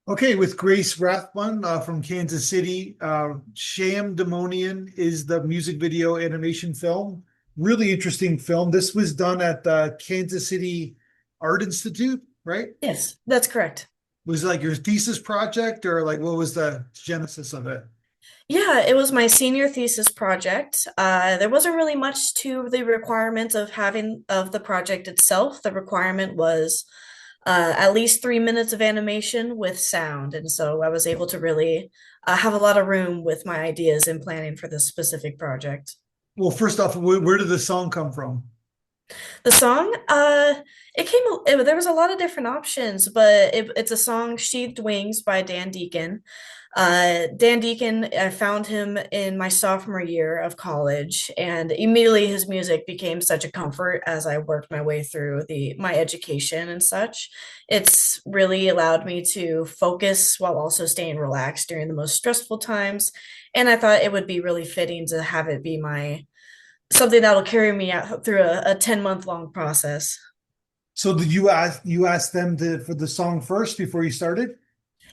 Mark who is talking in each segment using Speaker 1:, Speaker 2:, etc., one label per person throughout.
Speaker 1: Okay, with Grace Rathbun from Kansas City. Shamdemonium is the music video animation film. Really interesting film. This was done at the Kansas City Art Institute, right?
Speaker 2: Yes, that's correct.
Speaker 1: Was it like your thesis project or like what was the genesis of it?
Speaker 2: Yeah, it was my senior thesis project. There wasn't really much to the requirements of having of the project itself. The requirement was at least 3 minutes of animation with sound, and so I was able to really have a lot of room with my ideas and planning for this specific project.
Speaker 1: Well, first off, where did the song come from?
Speaker 2: The song, there was a lot of different options, but it's a song, Sheathed Wings by Dan Deacon. Dan Deacon, I found him in my sophomore year of college, and immediately his music became such a comfort as I worked my way through my education and such. It's really allowed me to focus while also staying relaxed during the most stressful times, and I thought it would be really fitting to have it be my something that'll carry me out through a 10-month long process.
Speaker 1: So did you ask them for the song first before you started?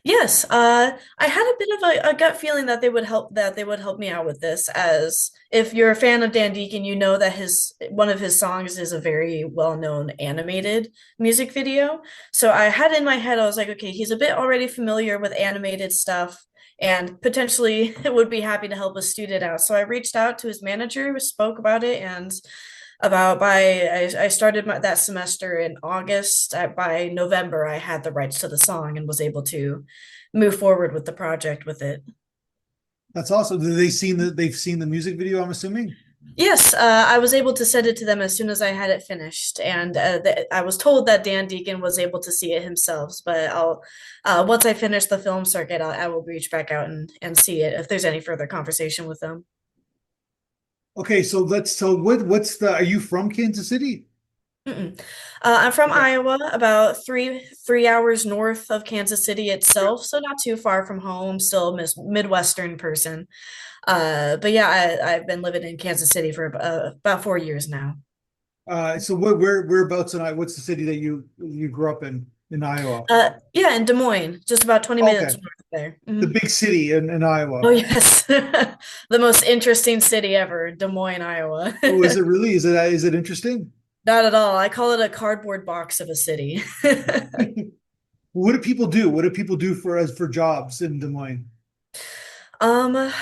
Speaker 2: Yes, I had a bit of a gut feeling that they would help me out with this, as if you're a fan of Dan Deacon, you know that his one of his songs is a very well-known animated music video. So I had in my head, I was like, okay, he's a bit already familiar with animated stuff and potentially would be happy to help a student out. So I reached out to his manager, spoke about it, and I started that semester in August. By November, I had the rights to the song and was able to move forward with the project with it.
Speaker 1: That's awesome. They've seen the music video, I'm assuming?
Speaker 2: Yes, I was able to send it to them as soon as I had it finished, and I was told that Dan Deacon was able to see it himself. But I'll once I finish the film circuit, I will reach back out and see it if there's any further conversation with them.
Speaker 1: Okay, so what's the are you from Kansas City?
Speaker 2: Mm-mm. I'm from
Speaker 1: Okay.
Speaker 2: Iowa, about three hours north of Kansas City itself, so not too far from home. Still a Midwestern person. But yeah, I've been living in Kansas City for about 4 years now.
Speaker 1: So whereabouts in Iowa? What's the city that you grew up in Iowa?
Speaker 2: Yeah, in Des Moines, just about 20
Speaker 1: Okay,
Speaker 2: minutes north of there.
Speaker 1: the
Speaker 2: Mhm.
Speaker 1: big city in
Speaker 2: Oh
Speaker 1: Iowa.
Speaker 2: yes, the most interesting city ever, Des Moines, Iowa.
Speaker 1: Oh, is it really? Is it interesting?
Speaker 2: Not at all. I call it a cardboard box of a city.
Speaker 1: What do people do? What do people do for jobs in Des Moines?
Speaker 2: Um,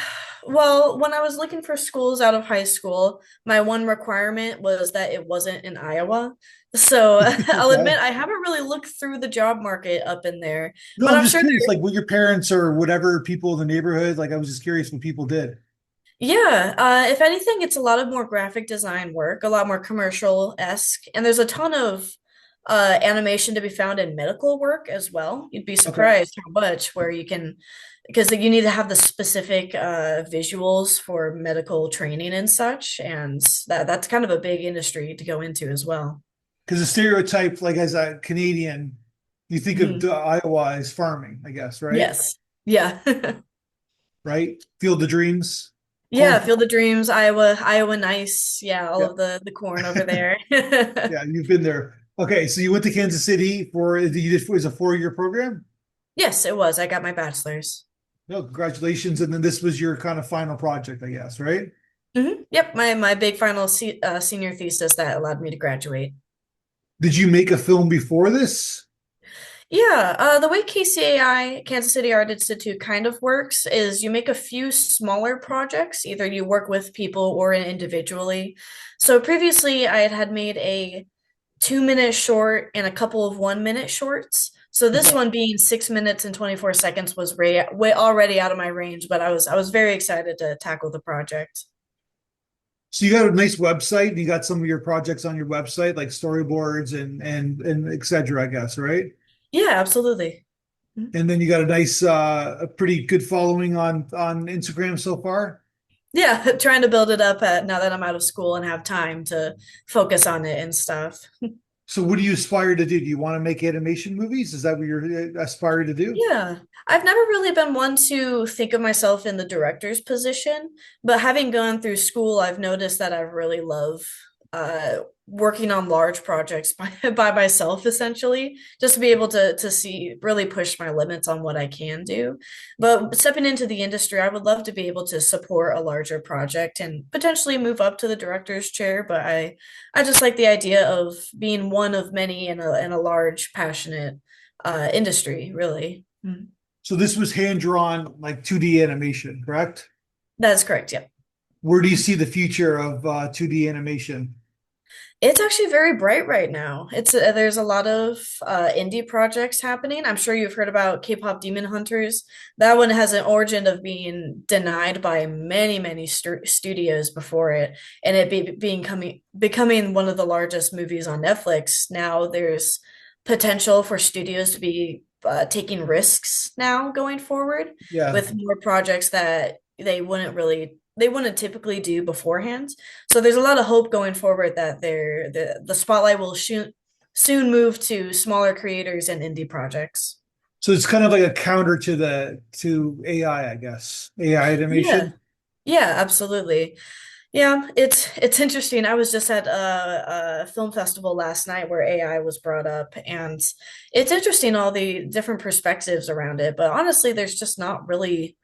Speaker 2: well, when I was looking for schools out of high school, my one requirement was that it wasn't in Iowa. So I'll admit
Speaker 1: Okay.
Speaker 2: I haven't really looked through the job market up in there,
Speaker 1: No,
Speaker 2: but
Speaker 1: I'm
Speaker 2: I'm
Speaker 1: just
Speaker 2: sure
Speaker 1: curious,
Speaker 2: there,
Speaker 1: like what your parents or whatever people in the neighborhood, like I was just curious what people did.
Speaker 2: yeah, if anything, it's a lot of more graphic design work, a lot more commercial-esque, and there's a ton of animation to be found in medical work as well. You'd be
Speaker 1: Okay.
Speaker 2: surprised how much where you can, because you need to have the specific visuals for medical training and such, and that's kind of a big industry to go into as well.
Speaker 1: Because the stereotype, like as a Canadian, you think of
Speaker 2: Mhm.
Speaker 1: Iowa as farming, I guess, right?
Speaker 2: Yes. Yeah.
Speaker 1: Right? Field of Dreams,
Speaker 2: Yeah,
Speaker 1: cornfield.
Speaker 2: Field of Dreams, Iowa Nice. Yeah, all
Speaker 1: Yeah.
Speaker 2: of the corn over there.
Speaker 1: Yeah, you've been there. Okay, so you went to Kansas City for you did it was a 4-year program?
Speaker 2: Yes, it was. I got my bachelor's.
Speaker 1: No, congratulations. And then this was your kind of final project, I guess, right?
Speaker 2: Yep, my big final senior thesis that allowed me to graduate.
Speaker 1: Did you make a film before this?
Speaker 2: Yeah, the way KCAI, Kansas City Art Institute, kind of works is you make a few smaller projects. Either you work with people or individually. So previously, I had made a 2 minute short and a couple of 1 minute shorts. So this
Speaker 1: Okay.
Speaker 2: one being 6 minutes and 24 seconds was way already out of my range, but I was very excited to tackle the project.
Speaker 1: So you got a nice website and you got some of your projects on your website, like storyboards and et cetera, I guess, right?
Speaker 2: Yeah, absolutely.
Speaker 1: And then you got a nice a pretty good following on Instagram so far.
Speaker 2: Yeah, trying to build it up now that I'm out of school and have time to focus on it and stuff.
Speaker 1: So what do you aspire to do? Do you want to make animation movies? Is that what you're aspiring to do?
Speaker 2: Yeah, I've never really been one to think of myself in the director's position, but having gone through school, I've noticed that I really love uh, working on large projects by myself essentially, just to be able to see really push my limits on what I can do. But stepping into the industry, I would love to be able to support a larger project and potentially move up to the director's chair. But I just like the idea of being one of many in a large, passionate industry, really. Mm.
Speaker 1: So this was hand drawn like 2D animation, correct?
Speaker 2: That is correct. Yeah.
Speaker 1: Where do you see the future of 2D animation?
Speaker 2: It's actually very bright right now. It's there's a lot of indie projects happening. I'm sure you've heard about K-pop Demon Hunters. That one has an origin of being denied by many studios before it, and it being becoming one of the largest movies on Netflix. Now there's potential for studios to be taking risks now going forward
Speaker 1: Yeah.
Speaker 2: with more projects that they wouldn't typically do beforehand. So there's a lot of hope going forward that the spotlight will soon move to smaller creators and indie projects.
Speaker 1: So it's kind of like a counter to the to AI, I guess. AI
Speaker 2: Yeah.
Speaker 1: animation.
Speaker 2: Yeah, absolutely. Yeah, it's interesting. I was just at a film festival last night where AI was brought up, and it's interesting all the different perspectives around it. But honestly, it's just not really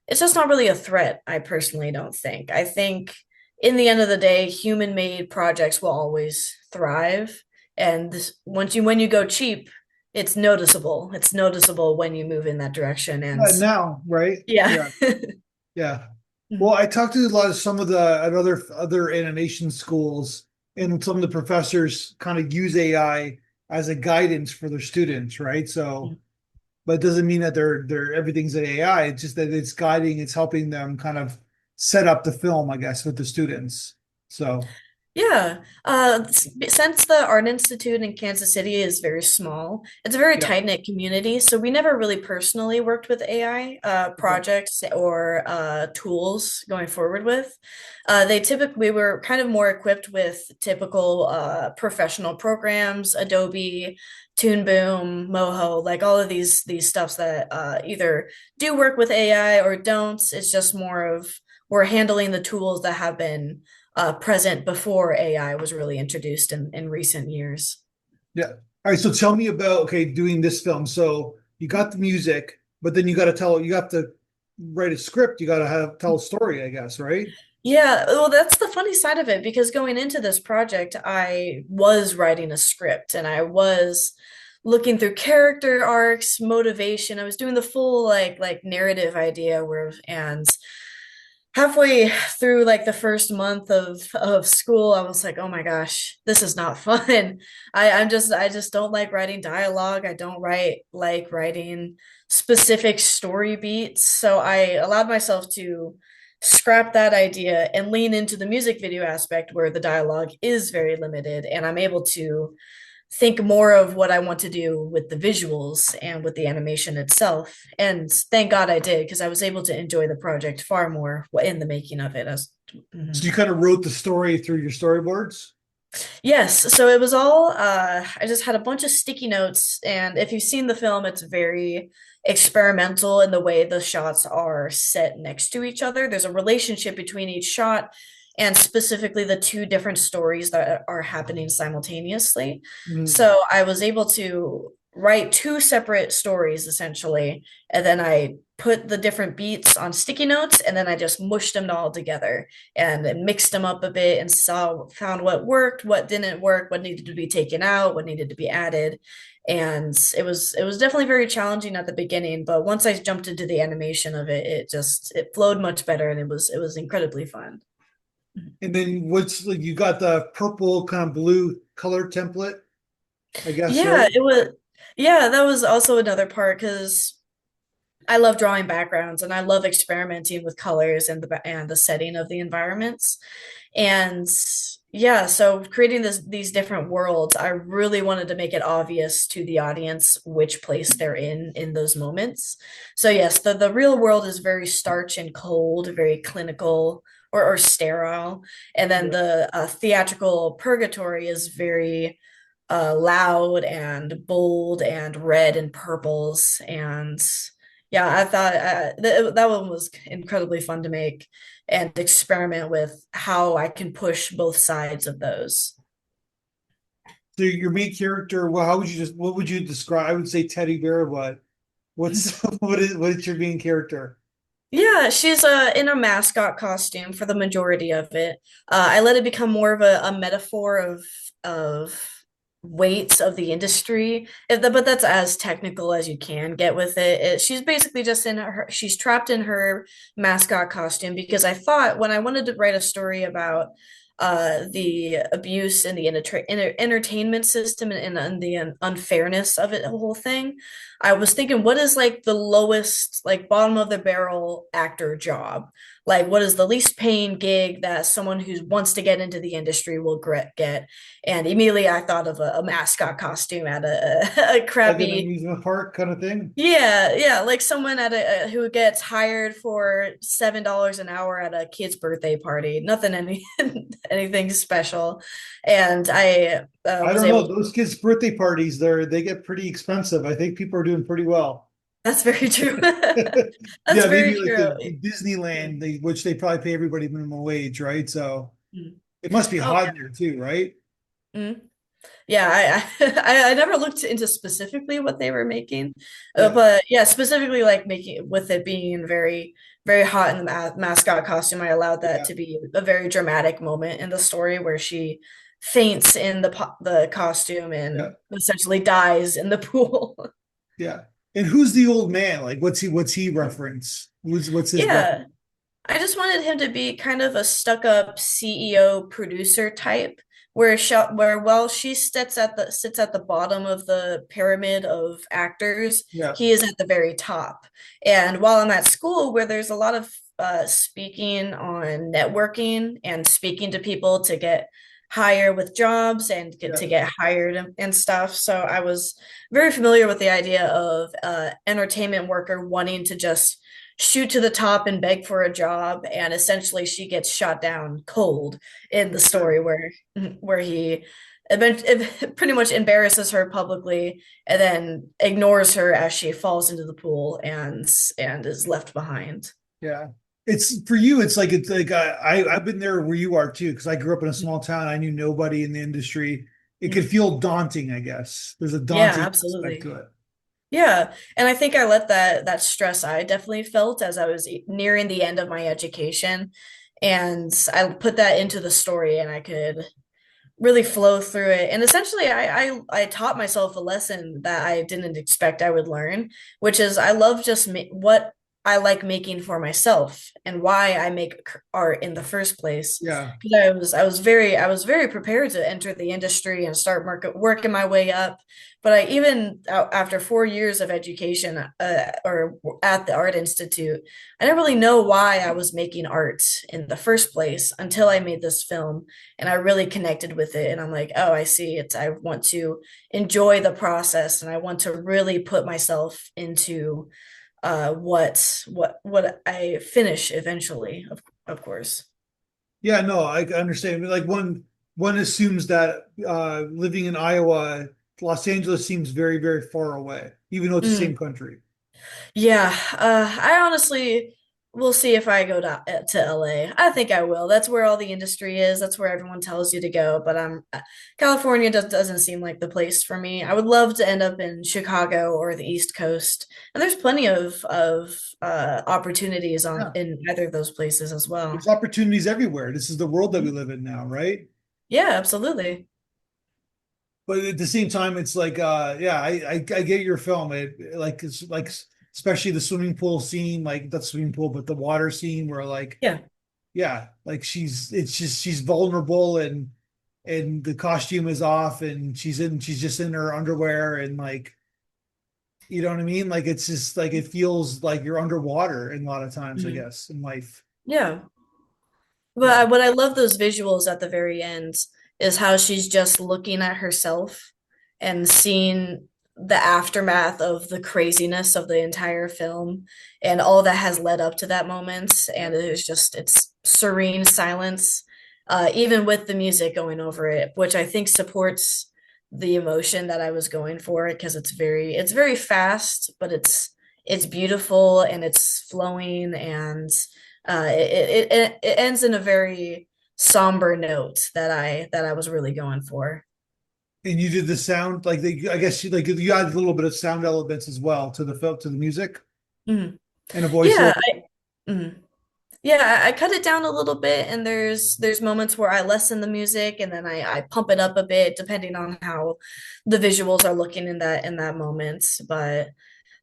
Speaker 2: a threat, I personally don't think. I think in the end of the day, human-made projects will always thrive. And when you go cheap, it's noticeable. It's noticeable when you move in that direction. And
Speaker 1: Now, right?
Speaker 2: yeah.
Speaker 1: Yeah. Yeah. Well, I talked to a lot of some of the at other animation schools, and some of the professors kind of use AI as a guidance for their students, right? So, but it doesn't mean that they're everything's an AI. It's just that it's guiding, it's helping them kind of set up the film, I guess, with the students. So,
Speaker 2: Yeah. Since the Art Institute in Kansas City is very small, it's a very
Speaker 1: yeah.
Speaker 2: tight-knit community. So we never really personally worked with AI
Speaker 1: Okay.
Speaker 2: projects or tools going forward with. We were kind of more equipped with typical professional programs, Adobe, Toon Boom, Moho, like all of these stuffs that either do work with AI or don't. It's just more of we're handling the tools that have been present before AI was really introduced in recent years.
Speaker 1: Yeah. All right. So tell me about okay, doing this film. So you got the music, but then you have to write a script. You got to have tell a story, I guess, right?
Speaker 2: Yeah, well, that's the funny side of it because going into this project, I was writing a script and I was looking through character arcs, motivation. I was doing the full like narrative idea where and halfway through like the first month of school, I was like, oh my gosh, this is not fun. I just don't like writing dialogue. I don't like writing specific story beats. So I allowed myself to scrap that idea and lean into the music video aspect where the dialogue is very limited and I'm able to think more of what I want to do with the visuals and with the animation itself. And thank God I did because I was able to enjoy the project far more in the making of it. As
Speaker 1: So
Speaker 2: mhm.
Speaker 1: you kind of wrote the story through your storyboards.
Speaker 2: Yes, so it was all I just had a bunch of sticky notes, and if you've seen the film, it's very experimental in the way the shots are set next to each other. There's a relationship between each shot and specifically the two different stories that are happening simultaneously.
Speaker 1: Mhm.
Speaker 2: So I was able to write two separate stories essentially, and then I put the different beats on sticky notes and then I just mushed them all together and mixed them up a bit and found what worked, what didn't work, what needed to be taken out, what needed to be added. And it was definitely very challenging at the beginning, but once I jumped into the animation of it, it flowed much better and it was incredibly fun.
Speaker 1: And then what's like you got the purple kind of blue color template, I guess,
Speaker 2: Yeah,
Speaker 1: right?
Speaker 2: it was yeah, that was also another part because I love drawing backgrounds and I love experimenting with colors and the setting of the environments. And yeah, so creating these different worlds, I really wanted to make it obvious to the audience which place they're in those moments. So yes, the real world is very starch and cold, very clinical or sterile. And then
Speaker 1: Yeah.
Speaker 2: the theatrical purgatory is very loud and bold and red and purples. And yeah, I thought that one was incredibly fun to make and experiment with how I can push both sides of those.
Speaker 1: So your main character, well, how would you just what would you describe? I would say teddy bear, but what's what is your main character?
Speaker 2: Yeah, she's in a mascot costume for the majority of it. I let it become more of a metaphor of weights of the industry. But that's as technical as you can get with it. She's basically just she's trapped in her mascot costume because I thought when I wanted to write a story about the abuse in the entertainment system and the unfairness of it, the whole thing. I was thinking, what is like the lowest, like bottom of the barrel actor job? Like, what is the least paying gig that someone who wants to get into the industry will get? And immediately I thought of a mascot costume at a
Speaker 1: Like an
Speaker 2: crappy,
Speaker 1: amusement park kind of thing?
Speaker 2: yeah, like someone at a who gets hired for $7 an hour at a kid's birthday party. Nothing anything special. And I
Speaker 1: I
Speaker 2: was
Speaker 1: don't know.
Speaker 2: able to,
Speaker 1: Those kids' birthday parties, they get pretty expensive. I think people are doing pretty well.
Speaker 2: that's very true. That's
Speaker 1: Yeah,
Speaker 2: very
Speaker 1: maybe like
Speaker 2: true.
Speaker 1: the Disneyland, which they probably pay everybody minimum wage, right? So
Speaker 2: Mm.
Speaker 1: it must be
Speaker 2: Oh,
Speaker 1: hot in there too, right?
Speaker 2: mm. Yeah, I never looked into specifically what they were making,
Speaker 1: Yeah,
Speaker 2: but yeah, specifically like making with it being very hot in the mascot costume, I allowed that
Speaker 1: yeah,
Speaker 2: to be a very dramatic moment in the story where she faints in the costume
Speaker 1: yeah,
Speaker 2: and essentially dies in the pool.
Speaker 1: yeah. And who's the old man? Like, what's he reference? What's his reference?
Speaker 2: Yeah, I just wanted him to be kind of a stuck-up CEO producer type, where while she sits at the bottom of the pyramid of actors,
Speaker 1: Yeah,
Speaker 2: he is at the very top. And while I'm at school, where there's a lot of speaking on networking and speaking to people to get higher with jobs and
Speaker 1: yeah,
Speaker 2: to get hired and stuff. So I was very familiar with the idea of entertainment worker wanting to just shoot to the top and beg for a job, and essentially she gets shot down cold in the
Speaker 1: yeah,
Speaker 2: story where he pretty much embarrasses her publicly and then ignores her as she falls into the pool and is left behind.
Speaker 1: yeah. It's for you. It's like I've been there where you are too, because I grew up in a small town. I knew nobody in the industry. It could feel daunting, I guess. There's a
Speaker 2: Yeah,
Speaker 1: daunting aspect
Speaker 2: absolutely.
Speaker 1: to it.
Speaker 2: Yeah, and I think I let that stress I definitely felt as I was nearing the end of my education, and I put that into the story, and I could really flow through it. And essentially, I taught myself a lesson that I didn't expect I would learn, which is I love just what I like making for myself and why I make art in the first place.
Speaker 1: Yeah.
Speaker 2: Because I was very prepared to enter the industry and start working my way up. But I even after 4 years of education or at the Art Institute, I didn't really know why I was making art in the first place until I made this film and I really connected with it. And I'm like, oh, I see. I want to enjoy the process and I want to really put myself into what I finish eventually, of course.
Speaker 1: Yeah, no, I understand. Like one assumes that living in Iowa, Los Angeles seems very, very far away, even though it's the same
Speaker 2: Mm.
Speaker 1: country.
Speaker 2: Yeah, I honestly will see if I go to LA. I think I will. That's where all the industry is. That's where everyone tells you to go. But California doesn't seem like the place for me. I would love to end up in Chicago or the East Coast, and there's plenty of opportunities on
Speaker 1: Yeah.
Speaker 2: in either of those places as well.
Speaker 1: There's opportunities everywhere. This is the world that we live in now, right?
Speaker 2: Yeah, absolutely.
Speaker 1: But at the same time, it's like, yeah, I get your film. It's like especially the swimming pool scene, like not swimming pool, but the water scene where like,
Speaker 2: Yeah.
Speaker 1: yeah, like it's just she's vulnerable and the costume is off and she's just in her underwear and like, you know what I mean? Like it's just like it feels like you're underwater in a lot of times, I
Speaker 2: Mhm.
Speaker 1: guess, in life.
Speaker 2: Yeah. But
Speaker 1: Yeah,
Speaker 2: what I love those visuals at the very end is how she's just looking at herself and seeing the aftermath of the craziness of the entire film and all that has led up to that moment.
Speaker 1: yeah.
Speaker 2: And it's serene silence, even with the music going over it, which I think supports the emotion that I was going for because it's very fast, but it's beautiful and it's flowing and it ends in a very somber note that I was really going for.
Speaker 1: And you did the sound, like I guess you added a little bit of sound elements as well to the film, to the music
Speaker 2: Mhm.
Speaker 1: and a
Speaker 2: Yeah,
Speaker 1: voiceover.
Speaker 2: mhm. Yeah, I cut it down a little bit, and there's moments where I lessen the music, and then I pump it up a bit depending on how the visuals are looking in that moment. But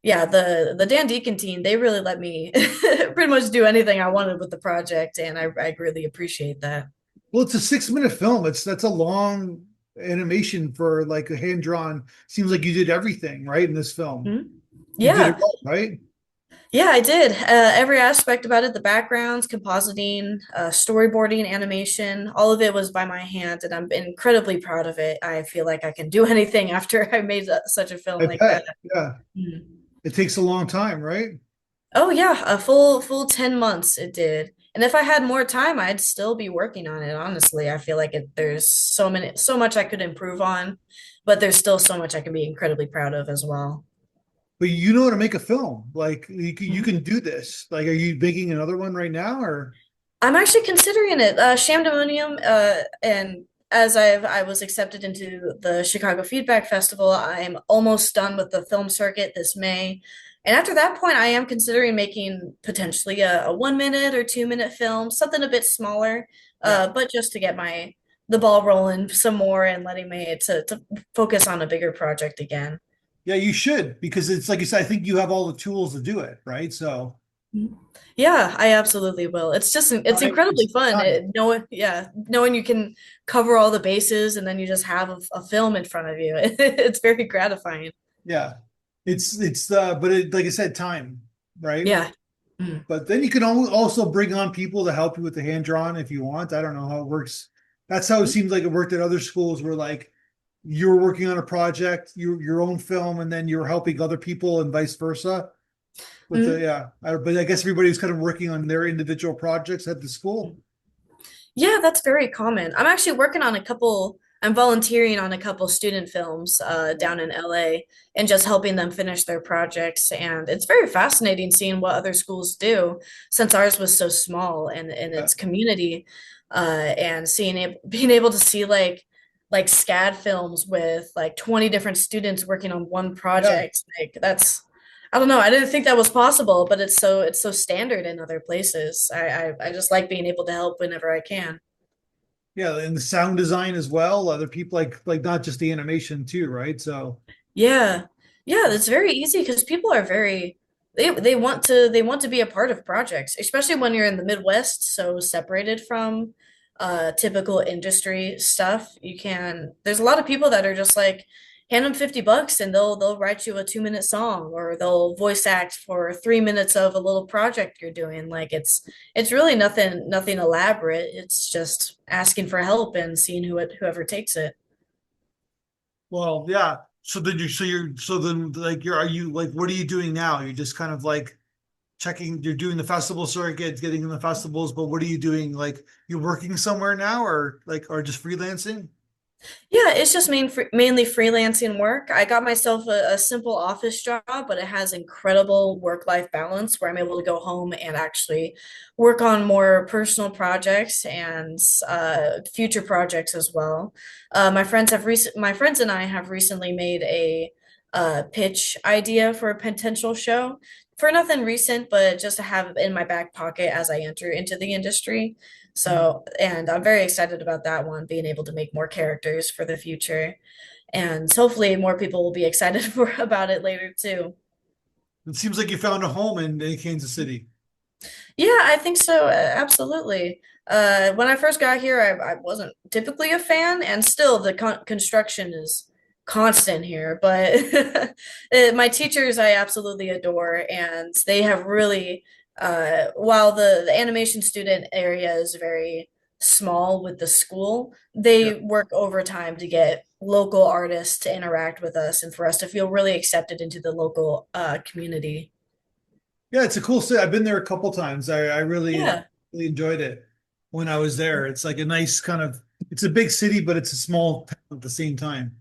Speaker 2: yeah, the Dan Deacon team, they really let me pretty much do anything I wanted with the project, and I really appreciate that.
Speaker 1: Well, it's a 6 minute film. That's a long animation for like a hand drawn. Seems like you did everything right in this film.
Speaker 2: Mhm.
Speaker 1: You did it
Speaker 2: Yeah,
Speaker 1: all, right?
Speaker 2: yeah, I did. Every aspect about it, the backgrounds, compositing, storyboarding, animation, all of it was by my hand, and I'm incredibly proud of it. I feel like I can do anything after I made such a film
Speaker 1: I
Speaker 2: like that.
Speaker 1: bet. Yeah.
Speaker 2: Mhm.
Speaker 1: It takes a long time, right?
Speaker 2: Oh yeah, a full 10 months it did. And if I had more time, I'd still be working on it, honestly. I feel like there's so much I could improve on, but there's still so much I can be incredibly proud of as well.
Speaker 1: But you know how to make a film. Like you
Speaker 2: Mhm.
Speaker 1: can do this. Like, are you making another one right now or?
Speaker 2: I'm actually considering it, SHAMDEMONIUM, and as I was accepted into the Chicago Feedback Festival, I'm almost done with the film circuit this May. And after that point, I am considering making potentially a 1 minute or 2 minute film, something a bit smaller,
Speaker 1: Yeah.
Speaker 2: but just to get the ball rolling some more and letting me to focus on a bigger project again.
Speaker 1: Yeah, you should because it's like you said, I think you have all the tools to do it, right? So
Speaker 2: Mhm. Yeah, I absolutely will. It's incredibly
Speaker 1: it's
Speaker 2: fun.
Speaker 1: time.
Speaker 2: Knowing you can cover all the bases and then you just have a film in front of you. It's very gratifying.
Speaker 1: Yeah. It's but it, like I said, time, right?
Speaker 2: Yeah. Mm.
Speaker 1: But then you can also bring on people to help you with the hand drawn if you want. I don't know how it works. That's how it seems like it worked at other schools where like you were working on a project, your own film, and then you're helping other people and vice versa. With the
Speaker 2: Mm.
Speaker 1: yeah, but I guess everybody was kind of working on their individual projects at the school.
Speaker 2: Yeah, that's very common. I'm volunteering on a couple student films down in LA and just helping them finish their projects. And it's very fascinating seeing what other schools do since ours was so small and in
Speaker 1: Yeah,
Speaker 2: its community, and being able to see like SCAD films with like 20 different students working on one
Speaker 1: yeah,
Speaker 2: project. Like that's I don't know. I didn't think that was possible, but it's so standard in other places. I just like being able to help whenever I can.
Speaker 1: yeah, and the sound design as well. Other people like not just the animation too, right? So
Speaker 2: Yeah. Yeah, it's very easy because people are very they want to be a part of projects, especially when you're in the Midwest, so separated from typical industry stuff. There's a lot of people that are just like hand them $50 and they'll write you a 2 minute song or they'll voice act for 3 minutes of a little project you're doing. Like it's really nothing elaborate. It's just asking for help and seeing whoever takes it.
Speaker 1: well, yeah. So then so then like are you like what are you doing now? You're just kind of like checking, you're doing the festival circuit, getting in the festivals, but what are you doing? Like you're working somewhere now or just freelancing?
Speaker 2: Yeah, it's just mainly freelancing work. I got myself a simple office job, but it has incredible work-life balance where I'm able to go home and actually work on more personal projects and future projects as well. My friends and I have recently made a pitch idea for a potential show for nothing recent, but just to have in my back pocket as I enter into the industry.
Speaker 1: Mhm.
Speaker 2: So, and I'm very excited about that one, being able to make more characters for the future. And hopefully more people will be excited for about it later too.
Speaker 1: It seems like you found a home in Kansas City.
Speaker 2: Yeah, I think so. Absolutely. When I first got here, I wasn't typically a fan, and still the construction is constant here. But my teachers, I absolutely adore, and they have really, while the animation student area is very small with the school,
Speaker 1: Yeah.
Speaker 2: they work overtime to get local artists to interact with us and for us to feel really accepted into the local community.
Speaker 1: Yeah, it's a cool city. I've been there a couple times. I really,
Speaker 2: Yeah.
Speaker 1: really enjoyed it when I was there. It's like a nice kind of, it's a big city, but it's a small town at the same time.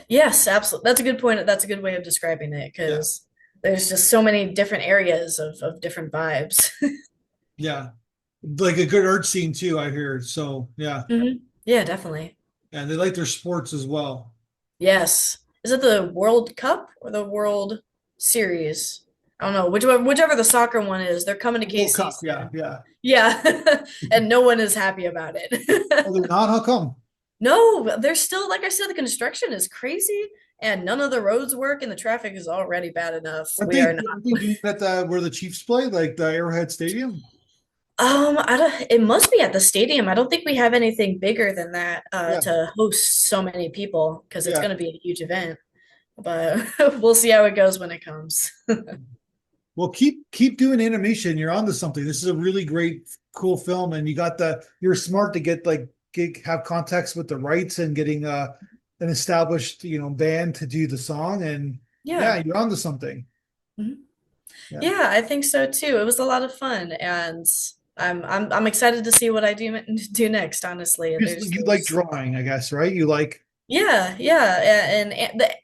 Speaker 2: Yes, absolutely. That's a good point. That's a good way of describing it
Speaker 1: Yeah.
Speaker 2: because there's just so many different areas of different vibes.
Speaker 1: Yeah. Like a good art scene too, I hear. So yeah.
Speaker 2: Yeah, definitely.
Speaker 1: And they like their sports as well.
Speaker 2: Yes. Is it the World Cup or the World Series? I don't know. Whichever the soccer one is, they're coming to
Speaker 1: World
Speaker 2: KC
Speaker 1: Cup, yeah,
Speaker 2: soon.
Speaker 1: yeah.
Speaker 2: Yeah. And no one is happy about
Speaker 1: Oh,
Speaker 2: it.
Speaker 1: they're not? How come?
Speaker 2: No, there's still, like I said, the construction is crazy and none of the roads work and the traffic is already bad enough. We are not.
Speaker 1: Aren't they doing that where the Chiefs play, like the Arrowhead Stadium?
Speaker 2: I don't, it must be at the stadium. I don't think we have anything bigger than that
Speaker 1: Yeah,
Speaker 2: to host so many people because it's
Speaker 1: yeah.
Speaker 2: going to be a huge event. But we'll see how it goes when it comes.
Speaker 1: Well, keep doing animation. You're onto something. This is a really great, cool film, and you're smart to have context with the rights and getting an established band to do the song, and yeah,
Speaker 2: Yeah.
Speaker 1: you're onto something.
Speaker 2: Mhm.
Speaker 1: Yeah,
Speaker 2: Yeah, I think so too. It was a lot of fun, and I'm excited to see what I do next, honestly.
Speaker 1: you like
Speaker 2: There's
Speaker 1: drawing, I guess, right? You like
Speaker 2: yeah,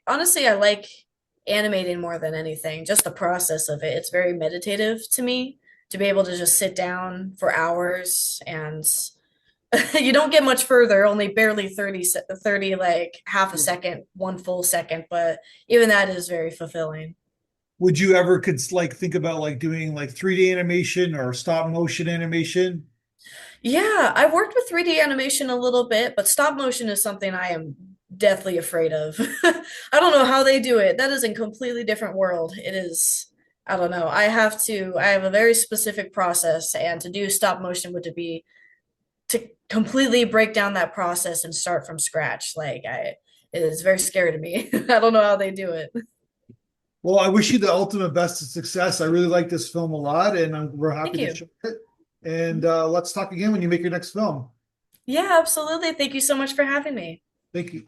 Speaker 2: honestly, I like animating more than anything. Just the process of it. It's very meditative to me to be able to just sit down for hours and you don't get much further, only barely 30, like half a second, one full second, but even that is very fulfilling.
Speaker 1: would you ever could like think about like doing like 3D animation or stop motion animation?
Speaker 2: Yeah, I worked with 3D animation a little bit, but stop motion is something I am deathly afraid of. I don't know how they do it. That is a completely different world. It is, I don't know. I have a very specific process, and to do stop motion would to be to completely break down that process and start from scratch. It is very scary to me. I don't know how they do it.
Speaker 1: Well, I wish you the ultimate best of success. I really like this film a lot, and we're
Speaker 2: Thank
Speaker 1: happy to
Speaker 2: you.
Speaker 1: show it. And let's talk again when you make your next film.
Speaker 2: Yeah, absolutely. Thank you so much for having me.
Speaker 1: Thank you.